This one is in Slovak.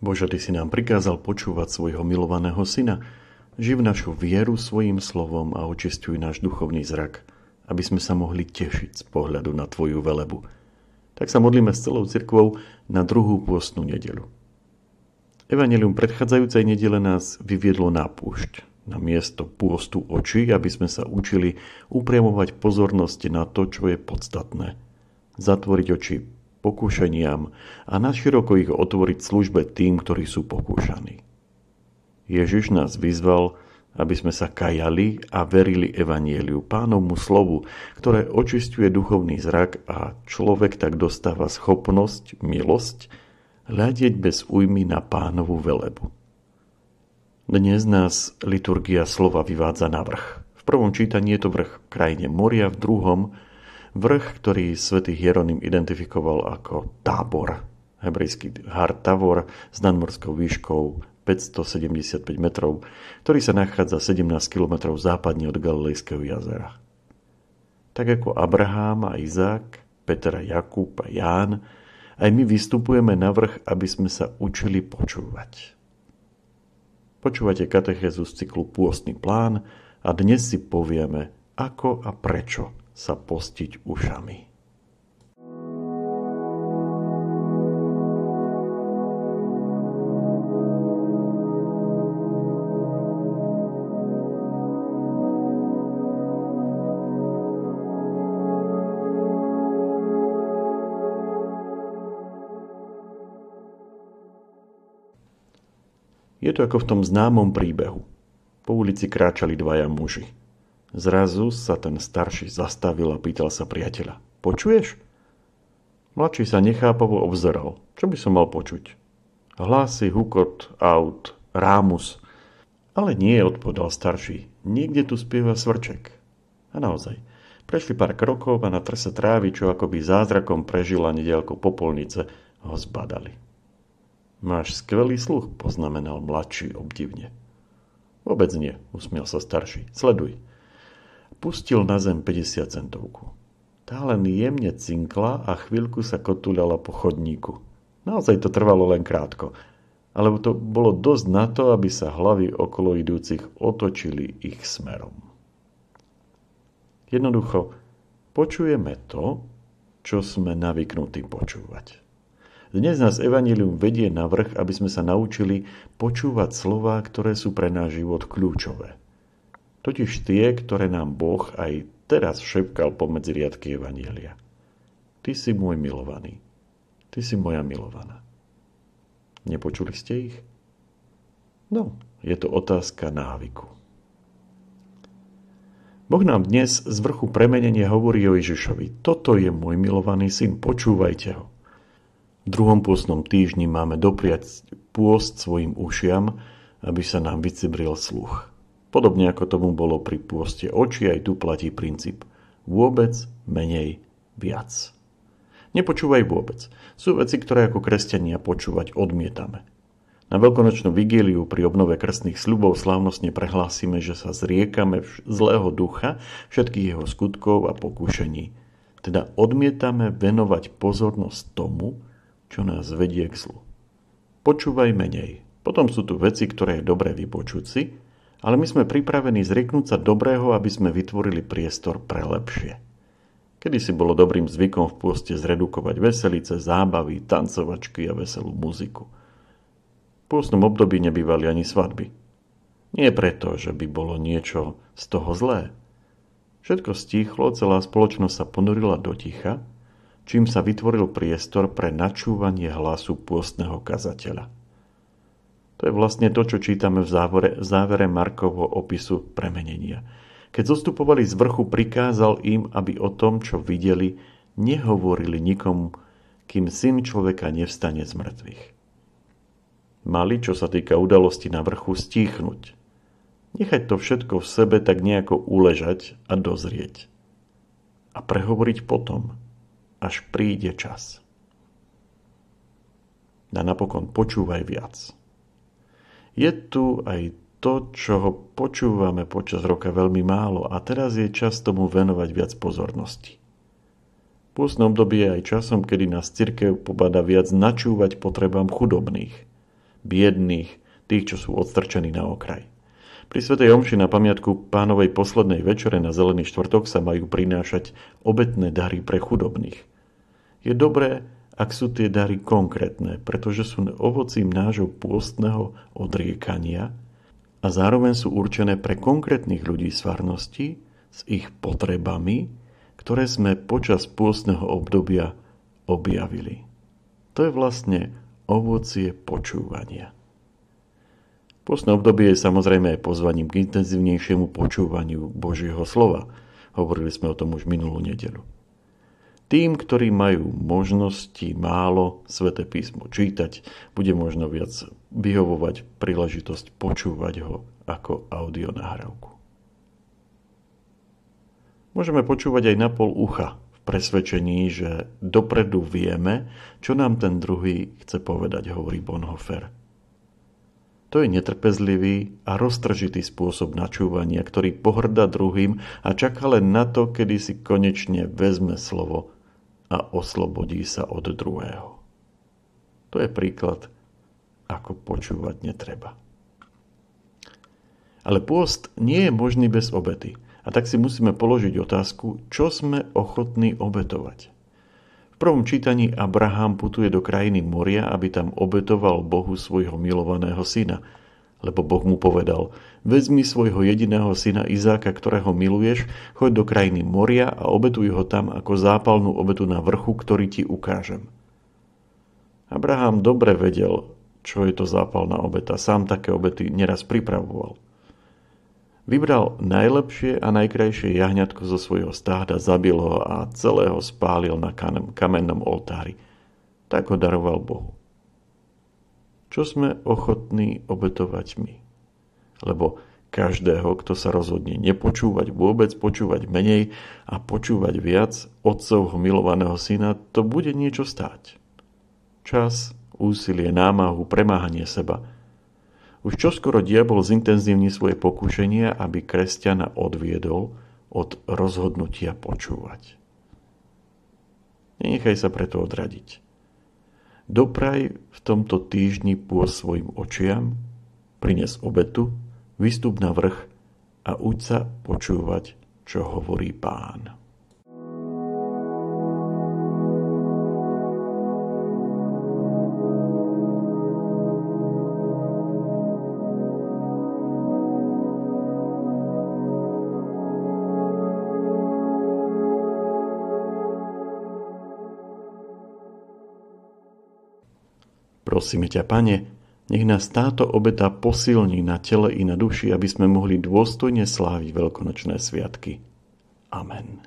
Bože, Ty si nám prikázal počúvať svojho milovaného Syna. Živ našu vieru svojím slovom a očisťuj náš duchovný zrak, aby sme sa mohli tešiť z pohľadu na Tvoju velebu. Tak sa modlíme s celou cirkvou na druhú pôstnu nedeľu. Evanjelium predchádzajúcej nedele nás vyviedlo na púšť, na miesto pôstu očí, aby sme sa učili upriamovať pozornosť na to, čo je podstatné. Zatvoriť oči pokúšaniam a naširoko ich otvoriť službe tým, ktorí sú pokúšaní. Ježiš nás vyzval, aby sme sa kajali a verili evanjeliu, Pánovmu slovu, ktoré očisťuje duchovný zrak a človek tak dostáva schopnosť, milosť, hľadieť bez újmy na Pánovu velebu. Dnes nás liturgia slova vyvádza na vrch. V prvom čítaní je to vrch v krajine moria, v druhom vrch, ktorý svätý Hieronym identifikoval ako Tábor, hebrejský Har Tavor s nadmorskou výškou 575 metrov, ktorý sa nachádza 17 km západne od Galilejského jazera. Tak ako Abraham a Izák, Peter a Jakub a Ján, aj my vystupujeme na vrch, aby sme sa učili počúvať. Počúvate katechézu z cyklu Pôstny plán a dnes si povieme, ako a prečo sa postiť ušami. Je to ako v tom známom príbehu. Po ulici kráčali dvaja muži. Zrazu sa ten starší zastavil a pýtal sa priateľa. Počuješ? Mladší sa nechápavo obzeral. Čo by som mal počuť? Hlasy, hukot, aut, rámus. Ale nie, odpovedal starší. Niekde tu spieva svrček. A naozaj. Prešli pár krokov a na trse trávy, čo akoby zázrakom prežila nediaľko popolnice, ho zbadali. Máš skvelý sluch, poznamenal mladší obdivne. Vôbec nie, usmiel sa starší. Sleduj. Pustil na zem 50 centovku. Tá len jemne cinkla a chvíľku sa kotúľala po chodníku. Naozaj to trvalo len krátko, ale to bolo dosť na to, aby sa hlavy okolo idúcich otočili ich smerom. Jednoducho, počujeme to, čo sme navyknutí počúvať. Dnes nás evanjelium vedie na vrch, aby sme sa naučili počúvať slová, ktoré sú pre náš život kľúčové. Totiž tie, ktoré nám Boh aj teraz šepkal pomedzi riadky evanjelia. Ty si môj milovaný. Ty si moja milovaná. Nepočuli ste ich? No, je to otázka návyku. Boh nám dnes z vrchu premenenia hovorí o Ježišovi. Toto je môj milovaný syn, počúvajte ho. V druhom pôstnom týždni máme dopriať pôst svojim ušiam, aby sa nám vycibril sluch. Podobne ako tomu bolo pri pôste očí, aj tu platí princíp. Vôbec, menej, viac. Nepočúvaj vôbec. Sú veci, ktoré ako kresťania počúvať odmietame. Na veľkonočnú vigíliu pri obnove krstných sľubov slávnostne prehlásime, že sa zriekame zlého ducha, všetkých jeho skutkov a pokúšení. Teda odmietame venovať pozornosť tomu, čo nás vedie k zlu. Počúvaj menej. Potom sú tu veci, ktoré je dobré vypočuť si, ale my sme pripravení zrieknúť sa dobrého, aby sme vytvorili priestor pre lepšie. Kedysi bolo dobrým zvykom v pôste zredukovať veselice, zábavy, tancovačky a veselú muziku. V pôstnom období nebývali ani svadby. Nie preto, že by bolo niečo z toho zlé. Všetko stíchlo, celá spoločnosť sa ponurila do ticha, čím sa vytvoril priestor pre načúvanie hlasu pôstneho kazateľa. To je vlastne to, čo čítame v závere Markovho opisu premenenia. Keď zostupovali z vrchu, prikázal im, aby o tom, čo videli, nehovorili nikomu, kým syn človeka nevstane z mŕtvych. Mali, čo sa týka udalosti na vrchu, stíchnuť. Nechať to všetko v sebe tak nejako uležať a dozrieť. A prehovoriť potom, až príde čas. A napokon počúvaj viac. Je tu aj to, čo ho počúvame počas roka veľmi málo a teraz je čas tomu venovať viac pozornosti. Pôstne obdobie je aj časom, kedy nás cirkev pobáda viac načúvať potrebám chudobných. biedných, tých, čo sú odstrčení na okraj. Pri svätej omši na pamiatku Pánovej poslednej večere na Zelený štvrtok sa majú prinášať obetné dary pre chudobných. Je dobré, ak sú tie dary konkrétne, pretože sú ovocím nášho pôstneho odriekania a zároveň sú určené pre konkrétnych ľudí z farnosti s ich potrebami, ktoré sme počas pôstneho obdobia objavili. To je vlastne ovocie počúvania. Pôstne obdobie je samozrejme aj pozvaním k intenzívnejšiemu počúvaniu Božieho slova. Hovorili sme o tom už minulú nedeľu. Tým, ktorí majú možnosti málo Sväté písmo čítať, bude možno viac vyhovovať príležitosť počúvať ho ako audionahrávku. Môžeme počúvať aj na pol ucha v presvedčení, že dopredu vieme, čo nám ten druhý chce povedať, hovorí Bonhoeffer. To je netrpezlivý a roztržitý spôsob načúvania, ktorý pohŕda druhým a čaká len na to, kedy si konečne vezme slovo a oslobodí sa od druhého. To je príklad, ako počúvať netreba. Ale pôst nie je možný bez obety. A tak si musíme položiť otázku, čo sme ochotní obetovať. V prvom čítaní Abraham putuje do krajiny Moria, aby tam obetoval Bohu svojho milovaného syna. Lebo Boh mu povedal, vezmi svojho jediného syna Izáka, ktorého miluješ, choď do krajiny Moria a obetuj ho tam ako zápalnú obetu na vrchu, ktorý ti ukážem. Abraham dobre vedel, čo je to zápalná obeta. Sám také obety neraz pripravoval. Vybral najlepšie a najkrajšie jahňatko zo svojho stáda, zabil ho a celého spálil na kamennom oltári. Tak ho daroval Bohu. Čo sme ochotní obetovať my? Lebo každého, kto sa rozhodne nepočúvať vôbec, počúvať menej a počúvať viac otcovho milovaného syna, to bude niečo stáť. Čas, úsilie, námahu, premáhanie seba. Už čoskoro diabol zintenzívni svoje pokúšenia, aby kresťana odviedol od rozhodnutia počúvať. Nenechaj sa preto odradiť. Dopraj v tomto týždni pôst svojim očiam, prines obetu, vystup na vrch a uď sa počúvať, čo hovorí Pán. Prosíme ťa, Pane, nech nás táto obeta posilní na tele i na duši, aby sme mohli dôstojne sláviť veľkonočné sviatky. Amen.